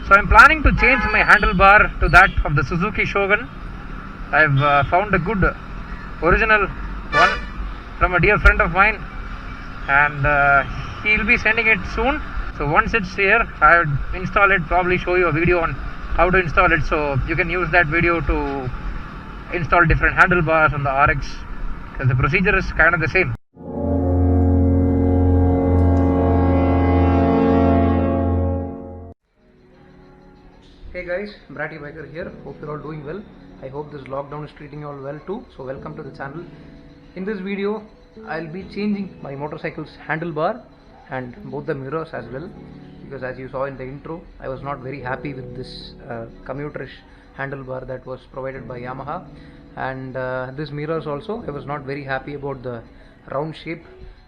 So I'm planning to change my handlebar to that of the Suzuki Shogun. I've found a good original one from a dear friend of mine, and he'll be sending it soon. So once it's here, I would install it, probably show you a video on how to install it, so you can use that video to install different handlebars on the RX, because the procedure is kind of the same. Hey guys, Bratty Biker here. Hope you're all doing well. I hope this lockdown is treating you all well too. So welcome to the channel. In this video, I'll be changing my motorcycle's handlebar and both the mirrors as well, because as you saw in the intro, I was not very happy with this commuterish handlebar that was provided by Yamaha, and this mirrors also, I was not very happy about the round shape,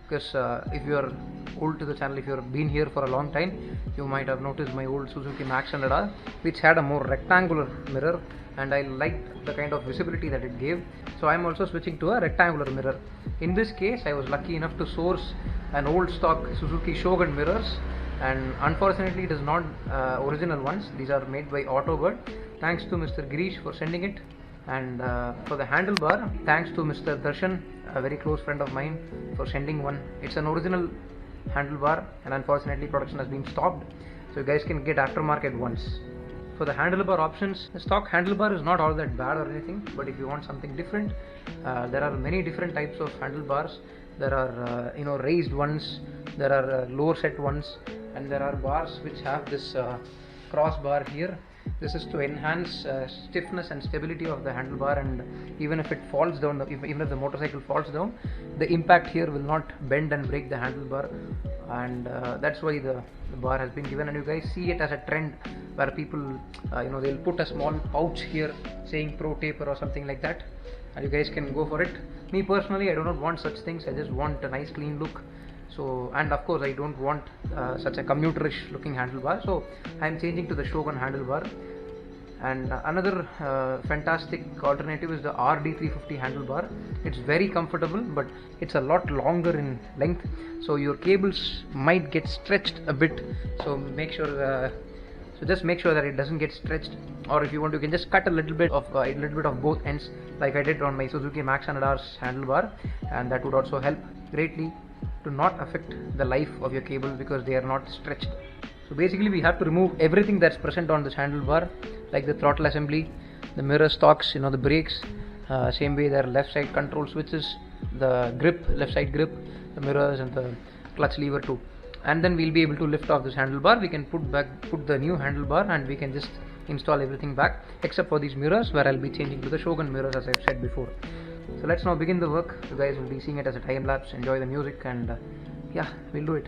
because if you are old to the channel, if you have been here for a long time, you might have noticed my old Suzuki Max 100R, which had a more rectangular mirror, and I liked the kind of visibility that it gave. So I am also switching to a rectangular mirror. In this case, I was lucky enough to source an old stock Suzuki Shogun mirrors, and unfortunately it is not original ones. These are made by Autobird. Thanks to Mr. Girish for sending it. And for the handlebar, thanks to Mr. Darshan, a very close friend of mine, for sending one. It's an original handlebar, and unfortunately production has been stopped, so you guys can get aftermarket ones. For the handlebar options, the stock handlebar is not all that bad or anything, but if you want something different, there are many different types of handlebars. There are raised ones, there are lower set ones, and there are bars which have this crossbar here. This is to enhance stiffness and stability of the handlebar, and even if it falls down, even if the motorcycle falls down, the impact here will not bend and break the handlebar, and that's why the bar has been given. And you guys see it as a trend where people they'll put a small pouch here saying Pro Taper or something like that, and you guys can go for it. Me personally, I do not want such things. I just want a nice clean look. So, and of course I don't want such a commuterish looking handlebar, so I am changing to the Shogun handlebar. And another fantastic alternative is the RD350 handlebar. It's very comfortable, but it's a lot longer in length, so your cables might get stretched a bit, so just make sure that it doesn't get stretched, or if you want, you can just cut a little bit of both ends, like I did on my Suzuki Max 100R's handlebar, and that would also help greatly to not affect the life of your cables because they are not stretched. So basically we have to remove everything that's present on this handlebar, like the throttle assembly, the mirror stocks, the brakes, same way there are left side control switches, the grip, left side grip, the mirrors, and the clutch lever too. And then we'll be able to lift off this handlebar. We can put the new handlebar, and we can just install everything back except for these mirrors, where I'll be changing to the Shogun mirrors as I've said before. So let's now begin the work. You guys will be seeing it as a time lapse. Enjoy the music, and yeah, we'll do it.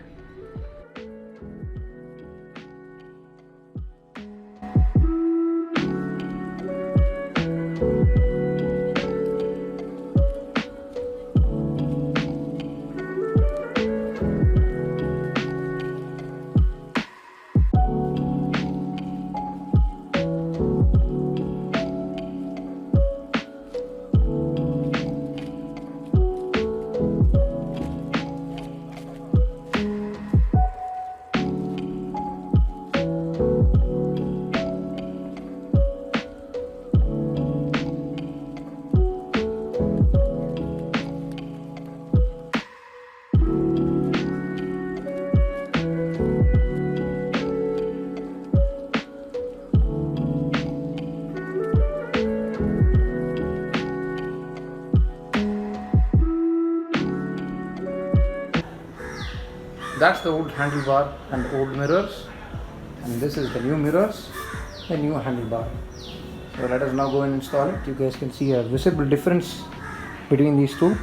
That's the old handlebar and old mirrors, and this is the new mirrors and new handlebar. So let us now go and install it. You guys can see a visible difference between these two.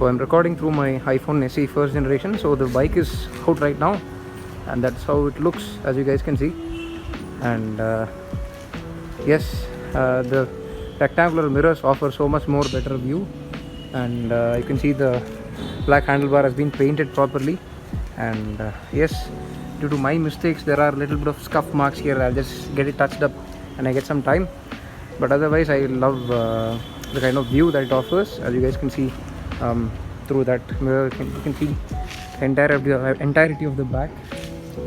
So I'm recording through my iPhone SE first generation. So the bike is out right now, and that's how it looks, as you guys can see. And yes, the rectangular mirrors offer so much more better view, and you can see the black handlebar has been painted properly. And yes, due to my mistakes there are a little bit of scuff marks here. I'll just get it touched up and I get some time, but otherwise I love the kind of view that it offers. As you guys can see, through that mirror you can see the entirety of the back,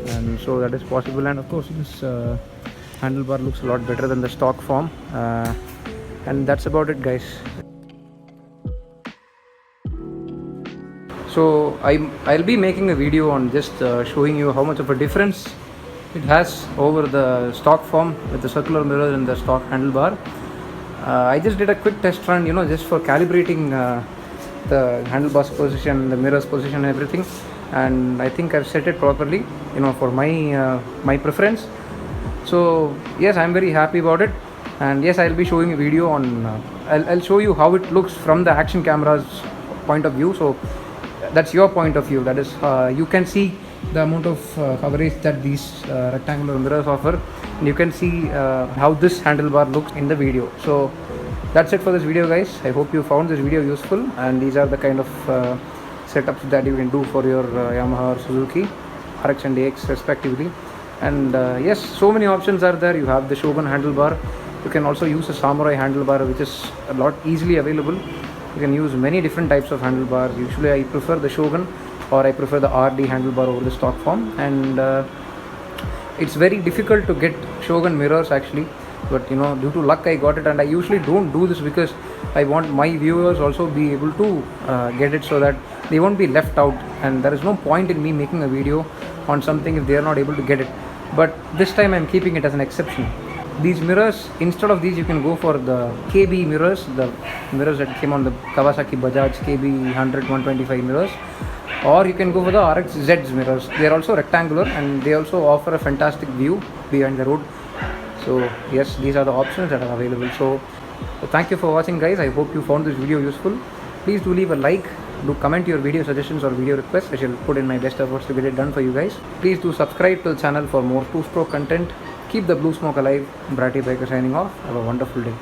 and so that is possible. And of course this handlebar looks a lot better than the stock form, and that's about it, guys. So I'll be making a video on just showing you how much of a difference it has over the stock form with the circular mirror and the stock handlebar. I just did a quick test run, just for calibrating the handlebar's position, the mirror's position and everything, and I think I've set it properly, for my preference. So yes, I'm very happy about it. And yes, I'll be showing a video on I'll show you how it looks from the action camera's point of view. So that's your point of view, that is you can see the amount of coverage that these rectangular mirrors offer, and you can see how this handlebar looks in the video. So that's it for this video, guys. I hope you found this video useful, and these are the kind of setups that you can do for your Yamaha or Suzuki RX and AX respectively. And yes, so many options are there. You have the Shogun handlebar. You can also use a Samurai handlebar, which is a lot easily available. You can use many different types of handlebars. Usually I prefer the Shogun, or I prefer the RD handlebar over the stock form. And it's very difficult to get Shogun mirrors actually, but due to luck I got it. And I usually don't do this because I want my viewers also be able to get it, so that they won't be left out, and there is no point in me making a video on something if they are not able to get it. But this time I'm keeping it as an exception. These mirrors, instead of these, you can go for the KB mirrors, the mirrors that came on the Kawasaki Bajaj KB 100 125 mirrors, or you can go for the RXZ's mirrors. They are also rectangular, and they also offer a fantastic view behind the road. So yes, these are the options that are available. So thank you for watching, guys. I hope you found this video useful. Please do leave a like, do comment your video suggestions or video requests. I shall put in my best efforts to get it done for you guys. Please do subscribe to the channel for more two-stroke content. Keep the blue smoke alive. Bratty Biker signing off. Have a wonderful day.